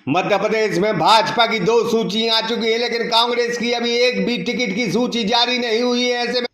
मध्य प्रदेश में भाजपा की 2 सूचियां आ चुकी है, लेकिन कांग्रेस की अभी एक भी टिकट की सूची जारी नहीं हुई है।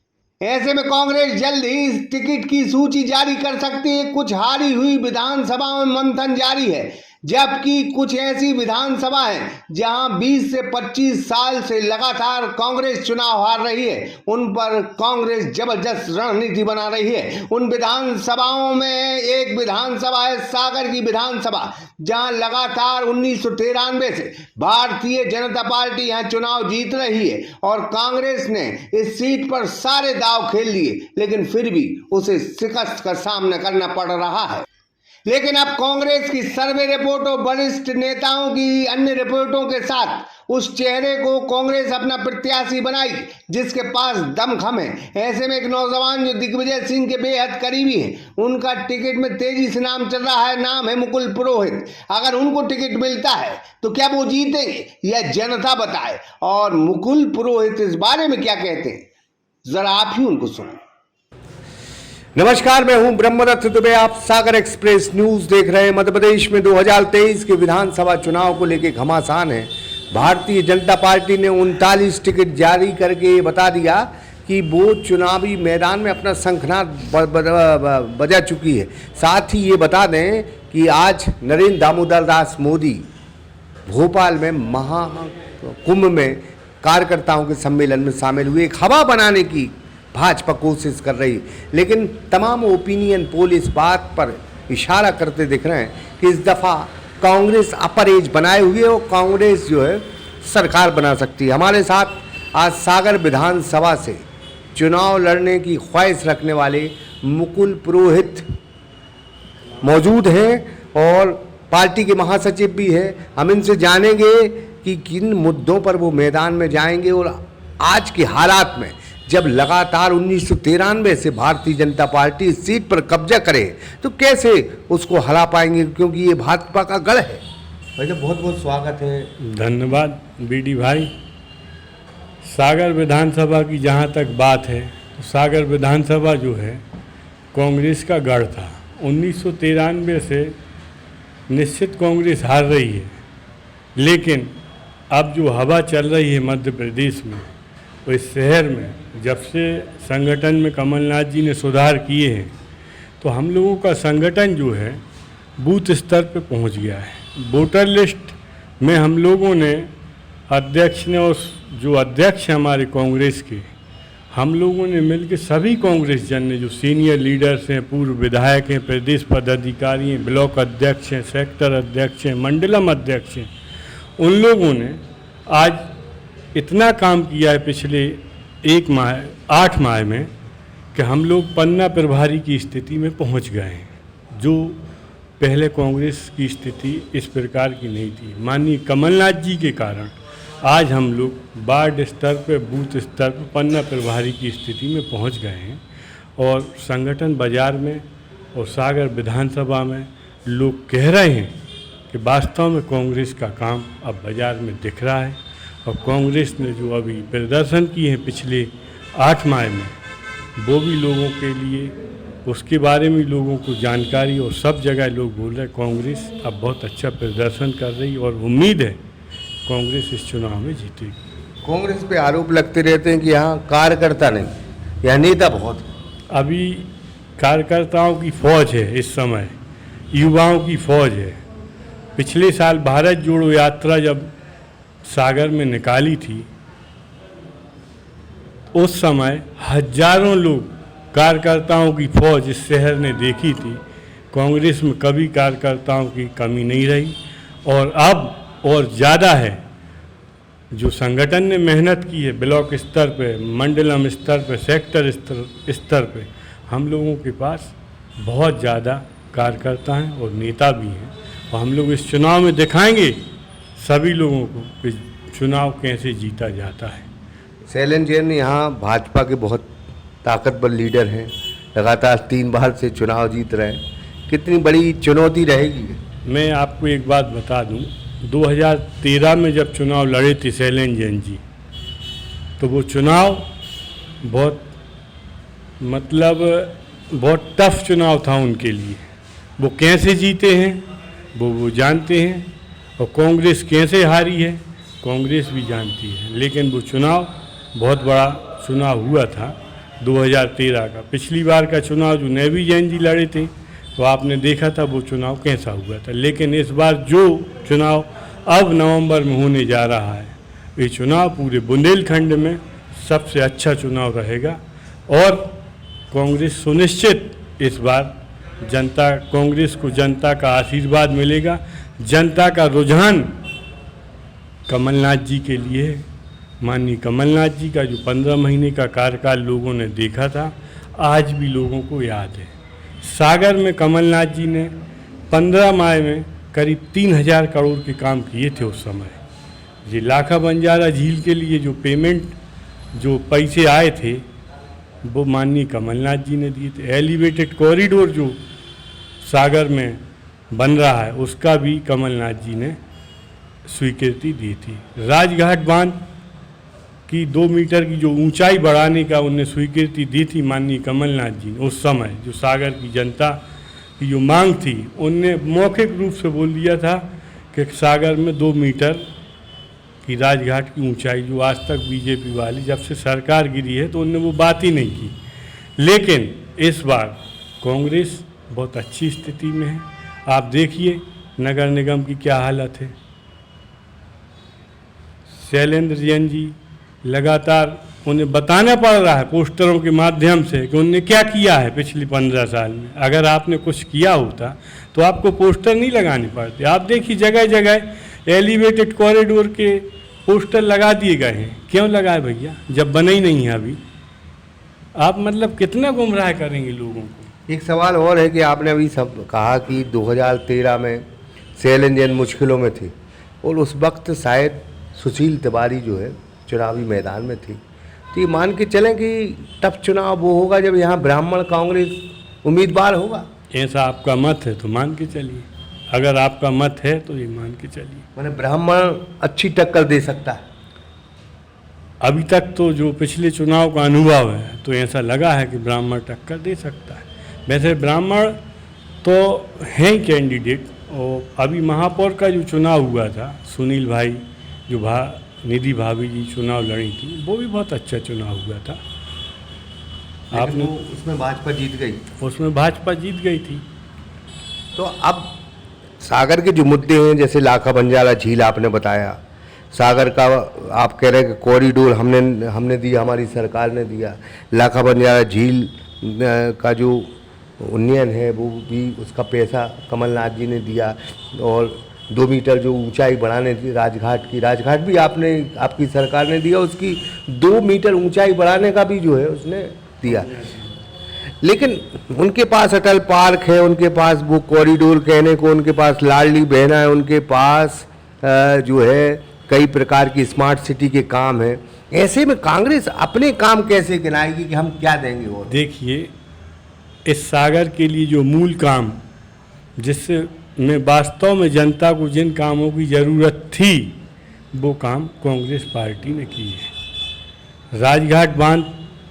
ऐसे में कांग्रेस जल्द ही इस टिकट की सूची जारी कर सकती है। कुछ हारी हुई विधानसभा में मंथन जारी है, जबकि कुछ ऐसी विधानसभा है जहां 20 से 25 साल से लगातार कांग्रेस चुनाव हार रही है। उन पर कांग्रेस जबरदस्त रणनीति बना रही है। उन विधानसभाओं में एक विधानसभा है सागर की विधानसभा, जहां लगातार 1993 से भारतीय जनता पार्टी यहां चुनाव जीत रही है और कांग्रेस ने इस सीट पर सारे दांव खेल लिए, लेकिन फिर भी उसे शिकस्त का सामना करना पड़ रहा है। लेकिन अब कांग्रेस की सर्वे रिपोर्ट और वरिष्ठ नेताओं की अन्य रिपोर्टों के साथ उस चेहरे को कांग्रेस अपना प्रत्याशी बनाई जिसके पास दमखम है। ऐसे में एक नौजवान जो दिग्विजय सिंह के बेहद करीबी हैं, उनका टिकट में तेजी से नाम चल रहा है। नाम है मुकुल पुरोहित। अगर उनको टिकट मिलता है तो क्या वो जीतेंगे, यह जनता बताए। और मुकुल पुरोहित इस बारे में क्या कहते हैं, जरा आप ही उनको सुनो। नमस्कार, मैं हूं ब्रह्मदत्त दुबे। आप सागर एक्सप्रेस न्यूज देख रहे हैं। मध्य प्रदेश में 2023 के विधानसभा चुनाव को लेकर घमासान है। भारतीय जनता पार्टी ने 39 टिकट जारी करके ये बता दिया कि वो चुनावी मैदान में अपना शंखनाद बजा चुकी है। साथ ही ये बता दें कि आज नरेंद्र दामोदर दास मोदी भोपाल में महाकुंभ में कार्यकर्ताओं के सम्मेलन में शामिल हुए। एक हवा बनाने की भाजपा कोशिश कर रही, लेकिन तमाम ओपिनियन पोल इस बात पर इशारा करते दिख रहे हैं कि इस दफ़ा कांग्रेस अपर एज बनाए हुए और कांग्रेस जो है सरकार बना सकती है। हमारे साथ आज सागर विधानसभा से चुनाव लड़ने की ख्वाहिश रखने वाले मुकुल पुरोहित मौजूद हैं और पार्टी के महासचिव भी हैं। हम इनसे जानेंगे कि किन मुद्दों पर वो मैदान में जाएंगे और आज के हालात में जब लगातार 1993 से भारतीय जनता पार्टी इस सीट पर कब्जा करे तो कैसे उसको हरा पाएंगे, क्योंकि ये भाजपा का गढ़ है। भाई साहब, बहुत बहुत स्वागत है। धन्यवाद बीडी भाई। सागर विधानसभा की जहाँ तक बात है तो सागर विधानसभा जो है कांग्रेस का गढ़ था। 1993 से निश्चित कांग्रेस हार रही है, लेकिन अब जो हवा चल रही है मध्य प्रदेश में, तो इस शहर में जब से संगठन में कमलनाथ जी ने सुधार किए हैं तो हम लोगों का संगठन जो है बूथ स्तर पे पहुंच गया है। वोटर लिस्ट में हम लोगों ने अध्यक्ष ने और जो अध्यक्ष हैं हमारे कांग्रेस के, हम लोगों ने मिलकर सभी कांग्रेस जन ने, जो सीनियर लीडर्स हैं, पूर्व विधायक हैं, प्रदेश पदाधिकारी हैं, ब्लॉक अध्यक्ष हैं, सेक्टर अध्यक्ष हैं, मंडलम अध्यक्ष हैं, उन लोगों ने आज इतना काम किया है पिछले 8 माह में कि हम लोग पन्ना प्रभारी की स्थिति में पहुंच गए हैं, जो पहले कांग्रेस की स्थिति इस प्रकार की नहीं थी। माननीय कमलनाथ जी के कारण आज हम लोग वार्ड स्तर पर, बूथ स्तर पर पन्ना प्रभारी की स्थिति में पहुंच गए हैं और संगठन बाजार में और सागर विधानसभा में लोग कह रहे हैं कि वास्तव में कांग्रेस का काम अब बाजार में दिख रहा है। और कांग्रेस ने जो अभी प्रदर्शन किए हैं पिछले 8 माह में, वो भी लोगों के लिए, उसके बारे में लोगों को जानकारी, और सब जगह लोग बोल रहे हैं कांग्रेस अब बहुत अच्छा प्रदर्शन कर रही और उम्मीद है कांग्रेस इस चुनाव में जीतेगी। कांग्रेस पे आरोप लगते रहते हैं कि यहाँ कार्यकर्ता नहीं, यहाँ नेता बहुत है। अभी कार्यकर्ताओं की फौज है, इस समय युवाओं की फौज है। पिछले साल भारत जोड़ो यात्रा जब सागर में निकाली थी, उस समय हजारों लोग, कार्यकर्ताओं की फौज इस शहर ने देखी थी। कांग्रेस में कभी कार्यकर्ताओं की कमी नहीं रही और अब और ज़्यादा है। जो संगठन ने मेहनत की है ब्लॉक स्तर पे, मंडलम स्तर पे, सेक्टर स्तर पे, हम लोगों के पास बहुत ज़्यादा कार्यकर्ता हैं और नेता भी हैं। और हम लोग इस चुनाव में दिखाएंगे सभी लोगों को कि चुनाव कैसे जीता जाता है। शैलेंद्र जैन यहाँ भाजपा के बहुत ताकतवर लीडर हैं, लगातार 3 बार से चुनाव जीत रहे हैं। कितनी बड़ी चुनौती रहेगी? मैं आपको एक बात बता दूं, 2013 में जब चुनाव लड़े थे शैलेंद्र जैन जी, तो वो चुनाव बहुत टफ चुनाव था उनके लिए। वो कैसे जीते हैं वो जानते हैं। और कांग्रेस कैसे हारी है कांग्रेस भी जानती है। लेकिन वो चुनाव बहुत बड़ा चुनाव हुआ था 2013 का। पिछली बार का चुनाव जो नेवी जैन जी लड़े थे तो आपने देखा था वो चुनाव कैसा हुआ था। लेकिन इस बार जो चुनाव अब नवंबर में होने जा रहा है, ये चुनाव पूरे बुंदेलखंड में सबसे अच्छा चुनाव रहेगा और कांग्रेस सुनिश्चित इस बार कांग्रेस को जनता का आशीर्वाद मिलेगा। जनता का रुझान कमलनाथ जी के लिए है। माननीय कमलनाथ जी का जो 15 महीने का कार्यकाल लोगों ने देखा था, आज भी लोगों को याद है। सागर में कमलनाथ जी ने 15 माह में करीब 3000 करोड़ के काम किए थे उस समय। ये लाखा बंजारा झील के लिए जो पेमेंट जो पैसे आए थे वो माननीय कमलनाथ जी ने दिए थे। एलिवेटेड कॉरिडोर जो सागर में बन रहा है उसका भी कमलनाथ जी ने स्वीकृति दी थी। राजघाट बांध की 2 मीटर की जो ऊंचाई बढ़ाने का उनने स्वीकृति दी थी माननीय कमलनाथ जी ने। उस समय जो सागर की जनता की जो मांग थी उनने मौखिक रूप से बोल दिया था कि सागर में 2 मीटर की राजघाट की ऊंचाई, जो आज तक बीजेपी वाली जब से सरकार गिरी है तो उनने वो बात ही नहीं की। लेकिन इस बार कांग्रेस बहुत अच्छी स्थिति में है। आप देखिए नगर निगम की क्या हालत है। शैलेंद्र जैन जी लगातार उन्हें बताना पड़ रहा है पोस्टरों के माध्यम से कि उन्होंने क्या किया है पिछले 15 साल में। अगर आपने कुछ किया होता तो आपको पोस्टर नहीं लगाने पड़ते। आप देखिए जगह जगह एलिवेटेड कॉरिडोर के पोस्टर लगा दिए गए हैं। क्यों लगाए भैया, जब बने ही नहीं है अभी। आप मतलब कितना गुमराह करेंगे लोगों को। एक सवाल और है कि आपने अभी सब कहा कि 2013 में शैलेंद्र जैन मुश्किलों में थी और उस वक्त शायद सुशील तिवारी जो है चुनावी मैदान में थी। तो ये मान के चलें कि टफ चुनाव वो होगा जब यहाँ ब्राह्मण कांग्रेस उम्मीदवार होगा। ऐसा आपका मत है तो मान के चलिए। अगर आपका मत है तो ये मान के चलिए। मैंने ब्राह्मण अच्छी टक्कर दे सकता है। अभी तक तो जो पिछले चुनाव का अनुभव है तो ऐसा लगा है कि ब्राह्मण टक्कर दे सकता है। वैसे ब्राह्मण तो हैं कैंडिडेट। और अभी महापौर का जो चुनाव हुआ था, सुनील भाई जो निधि भाभी जी चुनाव लड़ी थी, वो भी बहुत अच्छा चुनाव हुआ था। आपने उसमें भाजपा जीत गई। उसमें भाजपा जीत गई थी। तो अब सागर के जो मुद्दे हैं, जैसे बंजारा झील आपने बताया, सागर का आप कह रहे हैं कि कॉरिडोर हमने दिया, हमारी सरकार ने दिया। बंजारा झील का जो उन्नयन है वो भी, उसका पैसा कमलनाथ जी ने दिया। और 2 मीटर जो ऊंचाई बढ़ाने थी राजघाट भी आपकी सरकार ने दिया। उसकी 2 मीटर ऊंचाई बढ़ाने का भी जो है उसने दिया। लेकिन उनके पास अटल पार्क है, उनके पास वो कॉरिडोर कहने को, उनके पास लाडली बहना है, उनके पास जो है कई प्रकार की स्मार्ट सिटी के काम हैं। ऐसे में कांग्रेस अपने काम कैसे गिनाएगी कि हम क्या देंगे। और देखिए, इस सागर के लिए जो मूल काम जिससे में वास्तव में जनता को जिन कामों की ज़रूरत थी वो काम कांग्रेस पार्टी ने की है। राजघाट बांध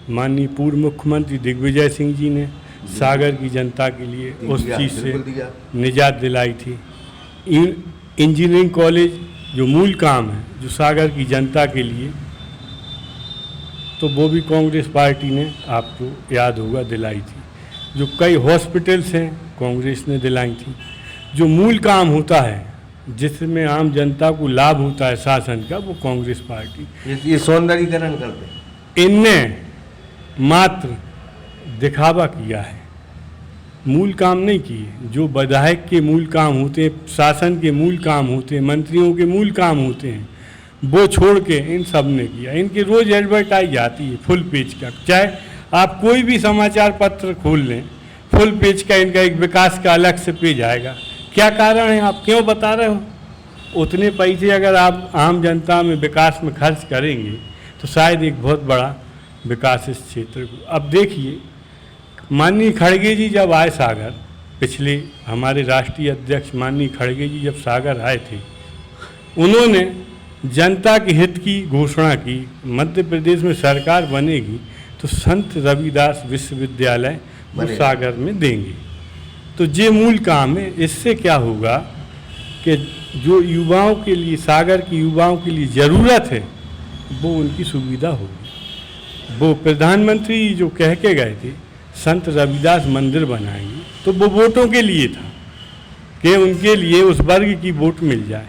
माननीय पूर्व मुख्यमंत्री दिग्विजय सिंह जी ने सागर की जनता के लिए उस चीज़ से निजात दिलाई थी। इंजीनियरिंग कॉलेज जो मूल काम है जो सागर की जनता के लिए, तो वो भी कांग्रेस पार्टी ने आपको याद होगा दिलाई थी। जो कई हॉस्पिटल्स हैं कांग्रेस ने दिलाई थी। जो मूल काम होता है जिसमें आम जनता को लाभ होता है शासन का, वो कांग्रेस पार्टी ये सौंदर्यीकरण करते। इनने मात्र दिखावा किया है, मूल काम नहीं किए। जो विधायक के मूल काम होते हैं, शासन के मूल काम होते हैं, मंत्रियों के मूल काम होते हैं, वो छोड़ के इन सब ने किया। इनकी रोज़ एडवर्टाइज आती है फुल पेज का। चाहे आप कोई भी समाचार पत्र खोल लें, फुल पेज का इनका एक विकास का अलग से पेज आएगा। क्या कारण है, आप क्यों बता रहे हो? उतने पैसे अगर आप आम जनता में विकास में खर्च करेंगे तो शायद एक बहुत बड़ा विकास इस क्षेत्र को। अब देखिए, माननीय खड़गे जी जब आए सागर, पिछले हमारे राष्ट्रीय अध्यक्ष माननीय खड़गे जी जब सागर आए थे, उन्होंने जनता के हित की घोषणा की। मध्य प्रदेश में सरकार बनेगी तो संत रविदास विश्वविद्यालय वो सागर में देंगे। तो ये मूल काम है। इससे क्या होगा कि जो युवाओं के लिए, सागर के युवाओं के लिए ज़रूरत है, वो उनकी सुविधा होगी। वो प्रधानमंत्री जो कह के गए थे संत रविदास मंदिर बनाएंगे, तो वो वोटों के लिए था कि उनके लिए उस वर्ग की वोट मिल जाए।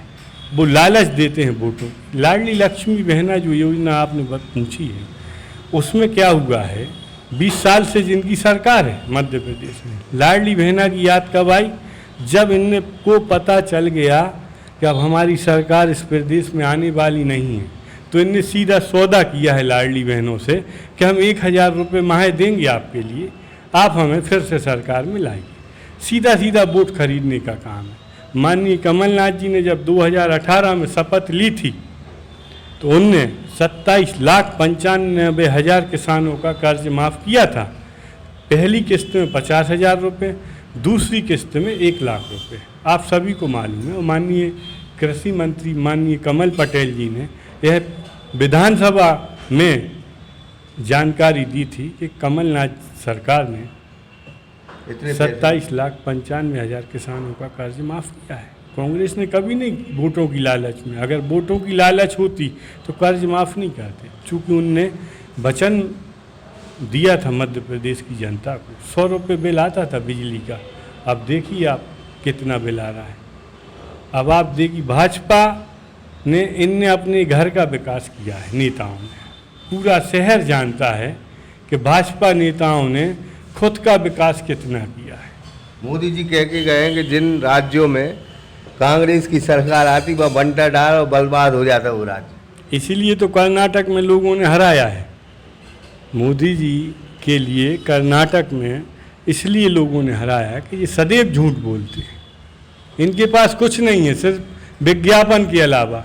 वो लालच देते हैं वोटों। लाडली लक्ष्मी बहना जो योजना आपने पूछी है, उसमें क्या हुआ है, 20 साल से जिनकी सरकार है मध्य प्रदेश में, लाडली बहना की याद कब आई, जब इनने को पता चल गया कि अब हमारी सरकार इस प्रदेश में आने वाली नहीं है, तो इनने सीधा सौदा किया है लाडली बहनों से कि हम 1000 रुपये माह देंगे आपके लिए, आप हमें फिर से सरकार में लाएंगे। सीधा सीधा वोट खरीदने का काम है। माननीय कमलनाथ जी ने जब 2018 में शपथ ली थी, तो उनने 27,95,000 किसानों का कर्ज माफ़ किया था। पहली किस्त में 50,000 रुपये, दूसरी किस्त में 1 लाख रुपये। आप सभी को मालूम है। और माननीय कृषि मंत्री माननीय कमल पटेल जी ने यह विधानसभा में जानकारी दी थी कि कमलनाथ सरकार ने 27,95,000 किसानों का कर्ज माफ़ किया है। कांग्रेस ने कभी नहीं वोटों की लालच में, अगर वोटों की लालच होती तो कर्ज माफ़ नहीं करते। चूँकि उनने वचन दिया था मध्य प्रदेश की जनता को। 100 रुपये बिल आता था बिजली का, अब देखिए आप कितना बिल आ रहा है। अब आप देखिए भाजपा ने, इनने अपने घर का विकास किया है नेताओं ने। पूरा शहर जानता है कि भाजपा नेताओं ने खुद का विकास कितना किया है। मोदी जी कह के गए हैं कि जिन राज्यों में कांग्रेस की सरकार आती वह बंटा डाल और बर्बाद हो जाता वो राज्य। इसीलिए तो कर्नाटक में लोगों ने हराया है मोदी जी के लिए। कर्नाटक में इसलिए लोगों ने हराया है कि ये सदैव झूठ बोलते हैं, इनके पास कुछ नहीं है सिर्फ विज्ञापन के अलावा।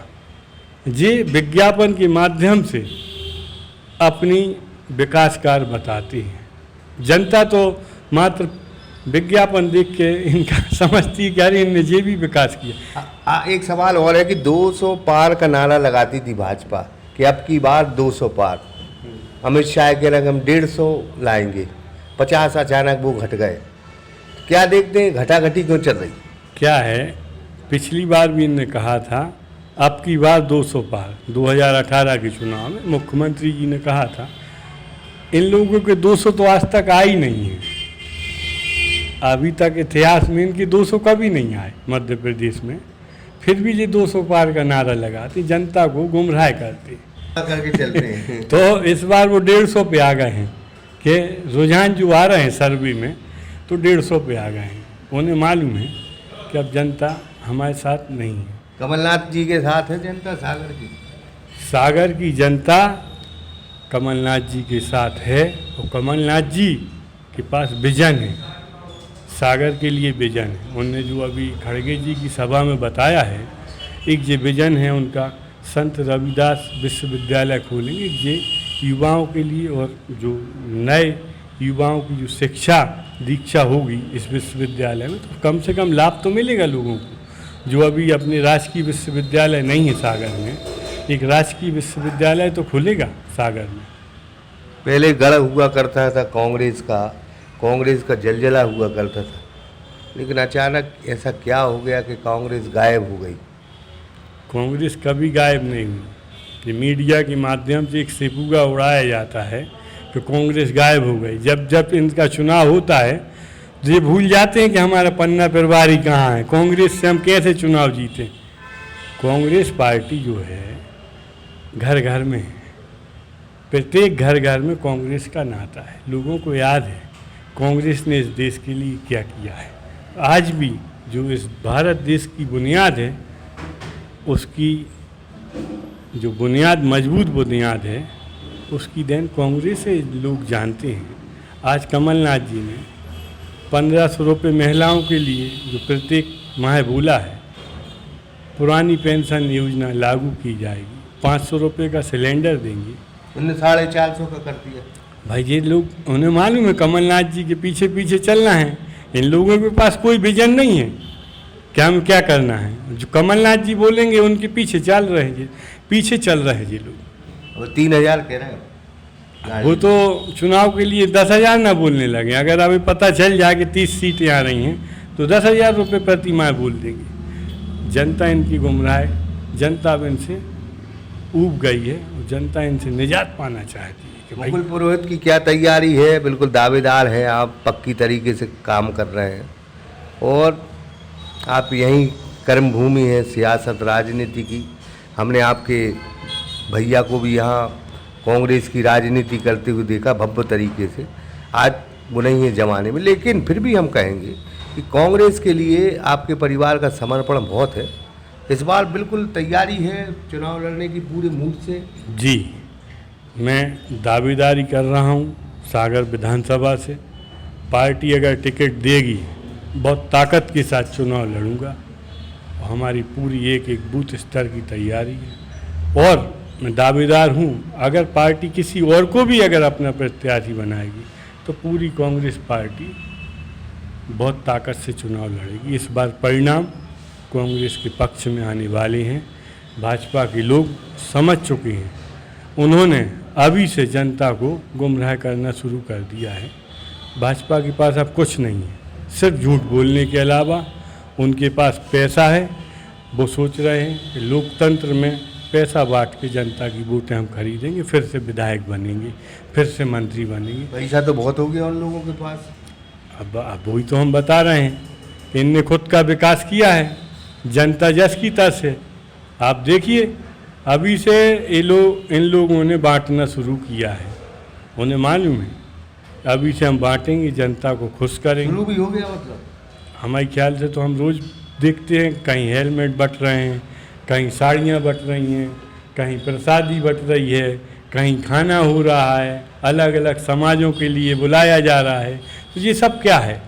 ये विज्ञापन के माध्यम से अपनी विकास कार्य बताते हैं। जनता तो मात्र विज्ञापन देख के इनका समझती है कि अरे इनने ये भी विकास किया। एक सवाल और है कि 200 पार का नारा लगाती थी भाजपा कि अब की बार 200 पार। अमित शाह कह रहे हैं हम 150 लाएंगे, 50 अचानक वो घट गए। क्या देखते हैं घटाघटी क्यों चल रही? क्या है, पिछली बार भी इनने कहा था अब की बार 200 पार। 2018 के चुनाव में मुख्यमंत्री जी ने कहा था। इन लोगों के 200 तो आज तक आई नहीं है। अभी तक इतिहास में इनके 200 कभी नहीं आए मध्य प्रदेश में। फिर भी ये 200 पार का नारा लगाते, जनता को गुमराह करते करके चलते हैं। तो इस बार वो 150 पे आ गए हैं कि रुझान जो आ रहे हैं सर्वे में, तो 150 पे आ गए हैं। उन्हें मालूम है कि अब जनता हमारे साथ नहीं है। कमलनाथ जी के साथ है जनता सागर की? सागर की जनता कमलनाथ जी के साथ है, और कमलनाथ जी के पास विजन है, सागर के लिए विजन है। उनने जो अभी खड़गे जी की सभा में बताया है, एक ये विजन है उनका, संत रविदास विश्वविद्यालय खोलेंगे ये युवाओं के लिए, और जो नए युवाओं की जो शिक्षा दीक्षा होगी इस विश्वविद्यालय में, तो कम से कम लाभ तो मिलेगा लोगों को। जो अभी अपने राजकीय विश्वविद्यालय नहीं है सागर में, एक राजकीय विश्वविद्यालय तो खुलेगा सागर में। पहले गढ़ हुआ करता था कांग्रेस का जलजला हुआ करता था, लेकिन अचानक ऐसा क्या हो गया कि कांग्रेस गायब हो गई? कांग्रेस कभी गायब नहीं हुई। ये मीडिया के माध्यम से एक सिपुगा उड़ाया जाता है कि कांग्रेस गायब हो गई। जब जब इनका चुनाव होता है तो ये भूल जाते हैं कि हमारा पन्ना प्रभारी कहाँ है, कांग्रेस से हम कैसे चुनाव जीते। कांग्रेस पार्टी जो है घर घर में है, प्रत्येक घर घर में कांग्रेस का नाता है। लोगों को याद है कांग्रेस ने इस देश के लिए क्या किया है। आज भी जो इस भारत देश की बुनियाद है, उसकी जो बुनियाद मजबूत बुनियाद है, उसकी देन कांग्रेस से लोग जानते हैं। आज कमलनाथ जी ने 1500 रुपये महिलाओं के लिए जो प्रत्येक माह बोला है, पुरानी पेंशन योजना लागू की जाएगी, 500 रुपये का सिलेंडर देंगे। उन्होंने 450 का कर दिया। भाई ये लोग, उन्हें मालूम है कमलनाथ जी के पीछे पीछे चलना है। इन लोगों के पास कोई विजन नहीं है कि हम क्या करना है। जो कमलनाथ जी बोलेंगे उनके पीछे चल रहे हैं ये लोग। वो 3000 कह रहे हैं। वो तो चुनाव के लिए 10,000 ना बोलने लगे। अगर अभी पता चल जाए कि 30 सीटें आ रही हैं तो 10,000 रुपये प्रति माह बोल देंगे। जनता इनकी गुमराह है, जनता अब इनसे ऊब गई है और जनता इनसे निजात पाना चाहती है कि भाई मुकुल पुरोहित की क्या तैयारी है? बिल्कुल दावेदार हैं आप, पक्की तरीके से काम कर रहे हैं और आप यहीं कर्म भूमि है सियासत राजनीति की। हमने आपके भैया को भी यहाँ कांग्रेस की राजनीति करते हुए देखा भव्य तरीके से। आज वो नहीं है ज़माने में, लेकिन फिर भी हम कहेंगे कि कांग्रेस के लिए आपके परिवार का समर्पण बहुत है। इस बार बिल्कुल तैयारी है चुनाव लड़ने की पूरे मूड से? जी, मैं दावेदारी कर रहा हूँ सागर विधानसभा से। पार्टी अगर टिकट देगी बहुत ताकत के साथ चुनाव लड़ूंगा। हमारी पूरी एक एक बूथ स्तर की तैयारी है और मैं दावेदार हूँ अगर पार्टी किसी और को भी अगर अपना प्रत्याशी बनाएगी तो पूरी कांग्रेस पार्टी बहुत ताकत से चुनाव लड़ेगी। इस बार परिणाम कांग्रेस के पक्ष में आने वाले हैं। भाजपा के लोग समझ चुके हैं, उन्होंने अभी से जनता को गुमराह करना शुरू कर दिया है। भाजपा के पास अब कुछ नहीं है, सिर्फ झूठ बोलने के अलावा। उनके पास पैसा है, वो सोच रहे हैं कि लोकतंत्र में पैसा बांट के जनता की वोटें हम खरीदेंगे, फिर से विधायक बनेंगे, फिर से मंत्री बनेंगे। पैसा तो बहुत हो गया उन लोगों के पास। अब वही तो हम बता रहे हैं कि इनने खुद का विकास किया है जनता जस की तस है। आप देखिए अभी से इन लोगों ने बांटना शुरू किया है, उन्हें मालूम है अभी से हम बांटेंगे, जनता को खुश करेंगे। शुरू भी हो गया मतलब? हमारे ख्याल से तो हम रोज़ देखते हैं कहीं हेलमेट बंट रहे हैं, कहीं साड़ियाँ बंट रही हैं, कहीं प्रसादी बंट रही है, कहीं खाना हो रहा है, अलग अलग समाजों के लिए बुलाया जा रहा है। तो ये सब क्या है?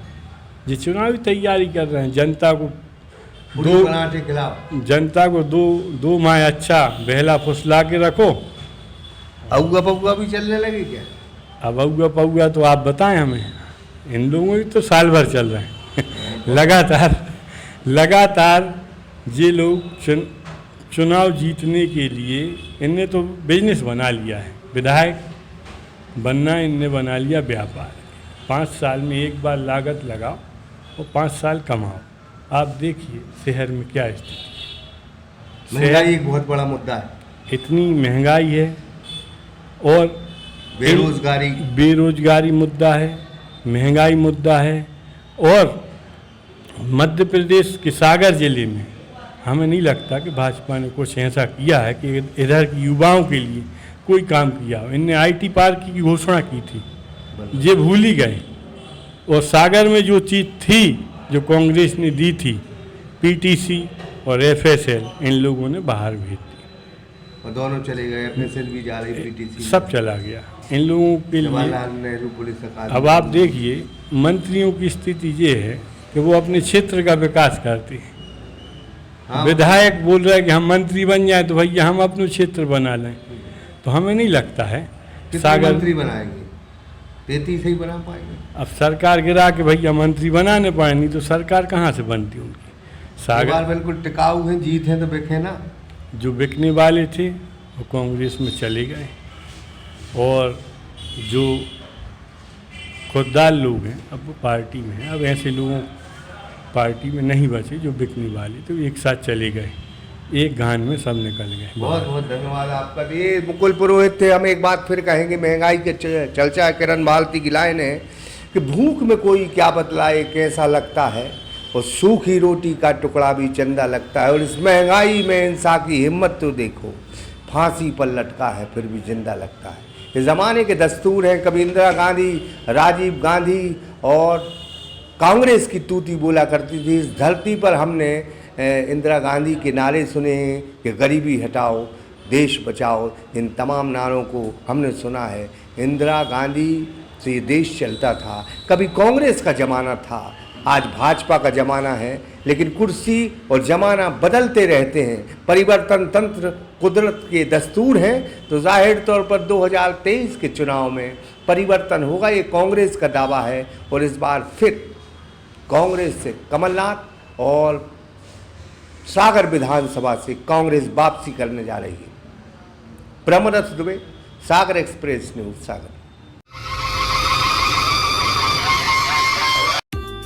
ये चुनावी तैयारी कर रहे हैं। जनता को दो माह अच्छा बहला फुसला के रखो। अउगा पउगा भी चलने लगे क्या? अब अउगा पउगा तो आप बताएं हमें। इन लोगों की तो साल भर चल रहे हैं लगातार ये लोग चुनाव जीतने के लिए इनने तो बिजनेस बना लिया है। विधायक बनना इनने बना लिया व्यापार। 5 साल में एक बार लागत लगाओ और 5 साल कमाओ। आप देखिए शहर में क्या स्थिति। महंगाई एक बहुत बड़ा मुद्दा है। इतनी महंगाई है और बेरोजगारी मुद्दा है, महंगाई मुद्दा है। और मध्य प्रदेश के सागर जिले में हमें नहीं लगता कि भाजपा ने कुछ ऐसा किया है कि इधर के युवाओं के लिए कोई काम किया हो। इनने IT पार्क की घोषणा की थी, ये भूल ही गए। और सागर में जो चीज़ थी जो कांग्रेस ने दी थी, PTC और FSL, इन लोगों ने बाहर भेज दी और दोनों चले गए। FSL भी जा रही, PTC सब चला गया इन लोगों के लिए। जवाहरलाल नेहरू पुलिस अकादमी। अब आप देखिए मंत्रियों की स्थिति ये है कि वो अपने क्षेत्र का विकास करते हैं। हाँ। विधायक बोल रहा है कि हम मंत्री बन जाए तो भैया हम अपना क्षेत्र बना लें। तो हमें नहीं लगता है सागर मंत्री बनाएंगे, 33 ही बना पाएंगे। अब सरकार गिरा के भैया मंत्री बनाने पाए, नहीं तो सरकार कहाँ से बनती उनकी। सागर बिल्कुल टिकाऊ है, जीत है तो बिके ना। जो बिकने वाले थे वो कांग्रेस में चले गए और जो खुददार लोग हैं अब वो पार्टी में हैं। अब ऐसे लोगों पार्टी में नहीं बचे जो बिकने वाले तो एक साथ चले गए, एक गान में सब निकल गए। बहुत बहुत धन्यवाद आपका। ये मुकुल पुरोहित थे। हम एक बात फिर कहेंगे, महंगाई के चर्चा किरण भारती की लाइन है कि भूख में कोई क्या बतलाए कैसा लगता है, और सूखी रोटी का टुकड़ा भी चंदा लगता है। और इस महंगाई में इंसान की हिम्मत तो देखो, फांसी पर लटका है फिर भी जिंदा लगता है। इस ज़माने के दस्तूर हैं। कभी इंदिरा गांधी, राजीव गांधी और कांग्रेस की तूती बोला करती थी। इस धरती पर हमने इंदिरा गांधी के नारे सुने हैं कि गरीबी हटाओ, देश बचाओ। इन तमाम नारों को हमने सुना है। इंदिरा गांधी से ये देश चलता था। कभी कांग्रेस का ज़माना था, आज भाजपा का ज़माना है। लेकिन कुर्सी और ज़माना बदलते रहते हैं। परिवर्तन तंत्र कुदरत के दस्तूर हैं। तो जाहिर तौर पर 2023 के चुनाव में परिवर्तन होगा, ये कांग्रेस का दावा है। और इस बार फिर कांग्रेस से कमलनाथ और सागर विधानसभा से कांग्रेस वापसी करने जा रही है। Brahmadatt Dubey, Sagar Express News, Sagar.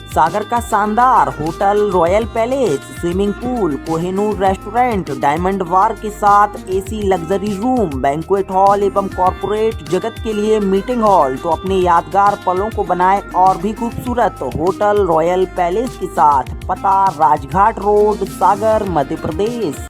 सागर का शानदार hotel Royal Palace, swimming pool, Kohinoor restaurant, Diamond Bar के साथ AC luxury room, banquet hall एवं कॉर्पोरेट जगत के लिए मीटिंग हॉल। तो अपने यादगार पलों को बनाए और भी खूबसूरत होटल रॉयल पैलेस के साथ। पता राजघाट रोड, सागर, मध्य प्रदेश।